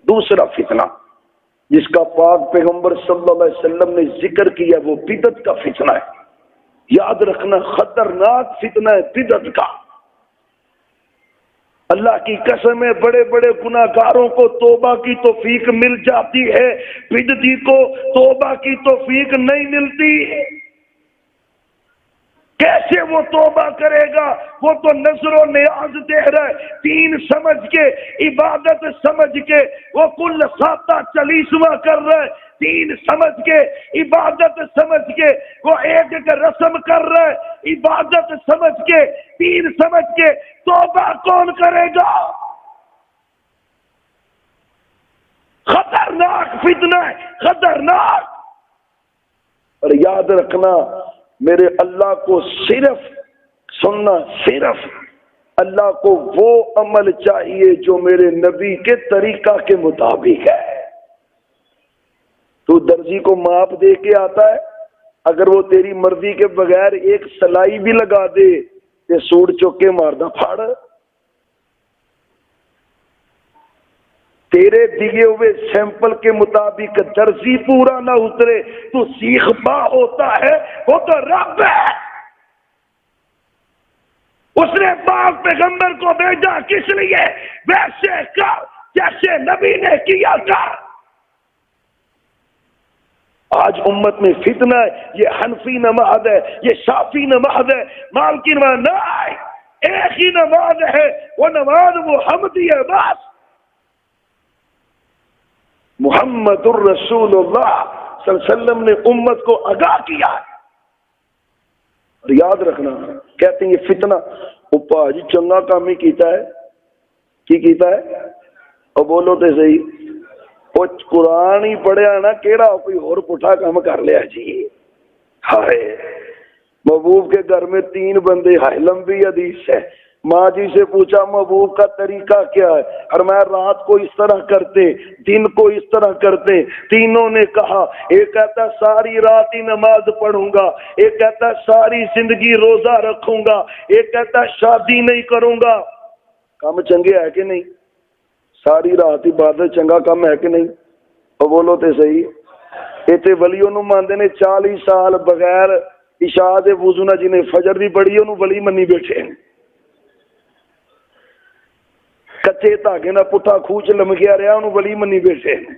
دوسرا فتنہ جس کا پاک پیغمبر صلی اللہ علیہ وسلم نے ذکر کیا وہ بدعت کا فتنہ ہے۔ یاد رکھنا خطرناک فتنہ ہے بدعت کا۔ اللہ کی قسم ہے بڑے بڑے گناہگاروں کو توبہ کی توفیق مل جاتی ہے، بدعتی کو توبہ کی توفیق نہیں ملتی۔ کیسے وہ توبہ کرے گا؟ وہ تو نظر و نیاز دے رہا ہے، دین سمجھ کے عبادت سمجھ کے وہ کل ساتہ چالیسواں کر رہا ہے، دین سمجھ کے عبادت سمجھ کے وہ ایک ایک رسم کر رہا ہے، عبادت سمجھ کے دین سمجھ کے توبہ کون کرے گا؟ خطرناک فتنہ ہے، خطرناک۔ اور یاد رکھنا میرے اللہ کو صرف سننا، صرف اللہ کو وہ عمل چاہیے جو میرے نبی کے طریقہ کے مطابق ہے۔ تو درزی کو ماپ دے کے آتا ہے، اگر وہ تیری مرضی کے بغیر ایک سلائی بھی لگا دے تے سوٹ چوک کے ماردہ پھاڑ، تیرے دیے ہوئے سیمپل کے مطابق درزی پورا نہ اترے تو سیخ پا ہوتا ہے، وہ تو رب ہے۔ اس نے پاک پیغمبر کو بھیجا کس لیے؟ ویسے کر جیسے نبی نے کیا کر۔ آج امت میں فتنہ ہے، یہ حنفی نماز ہے، یہ شافی نماز ہے، مالکی نماز نہیں، ایک ہی نماز ہے، وہ نماز محمدی ہے بس۔ محمد الرسول اللہ صلی اللہ علیہ وسلم نے امت کو آگاہ کیا ہے۔ اور یاد رکھنا کہتے ہیں یہ فتنہ اوپا جی چنگا کام ہی کیتا ہے، کی کیتا ہے؟ اور بولو تے صحیح، وہ قرآن ہی پڑھیا نا کیڑا کوئی اور پٹھا کام کر لیا جی۔ ہائے محبوب کے گھر میں 3 بندے، ہائے لمبی حدیث ہے، ماں جی سے پوچھا محبوب کا طریقہ کیا ہے، اور میں رات کو اس طرح کرتے، دن کو اس طرح کرتے۔ تینوں نے کہا، ایک کہتا ساری رات ہی نماز پڑھوں گا، ایک کہتا ساری زندگی روزہ رکھوں گا، ایک کہتا شادی نہیں کروں گا۔ کام چنگے ہے کہ نہیں؟ ساری رات عبادت چنگا کام ہے کہ نہیں؟ اور بولو تے صحیح۔ ایتے ولیوں نو ماندے نے 40 سال بغیر عشاء دے وضو نہ جنہیں فجر دی پڑھی انہوں ولی منی بیٹھے ہیں، کچے دھاگے نہ پٹھا کھوچ لمکیا رہا انہوں ولی منی بیٹھے ہیں۔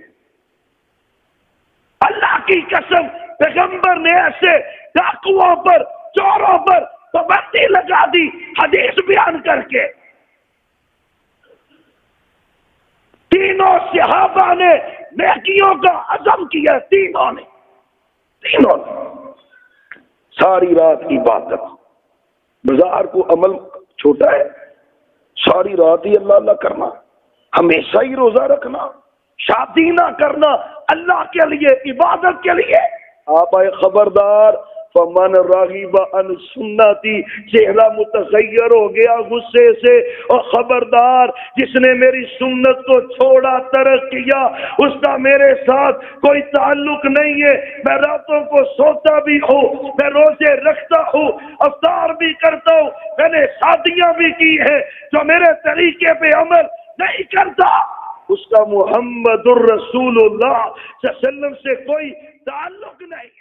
اللہ کی قسم پیغمبر نے ایسے ڈاکوؤں پر چوروں پر پابندی لگا دی حدیث بیان کر کے۔ تینوں صحابہ نے نیکیوں کا عزم کیا، تینوں نے ساری رات عبادت، بازار کو عمل چھوٹا ہے، ساری رات ہی اللہ اللہ کرنا، ہمیشہ ہی روزہ رکھنا، شادی نہ کرنا، اللہ کے لیے عبادت کے لیے۔ آپ آئے خبردار فمن راغب عن سنتی، چہرہ متغیر ہو گیا غصے سے، اور خبردار جس نے میری سنت کو چھوڑا ترک کیا اس کا میرے ساتھ کوئی تعلق نہیں ہے۔ میں راتوں کو سوتا بھی ہوں، میں روزے رکھتا ہوں، افطار بھی کرتا ہوں، میں نے شادیاں بھی کی ہیں، جو میرے طریقے پہ عمل نہیں کرتا اس کا محمد الرسول اللہ صلی اللہ علیہ وسلم سے کوئی تعلق نہیں۔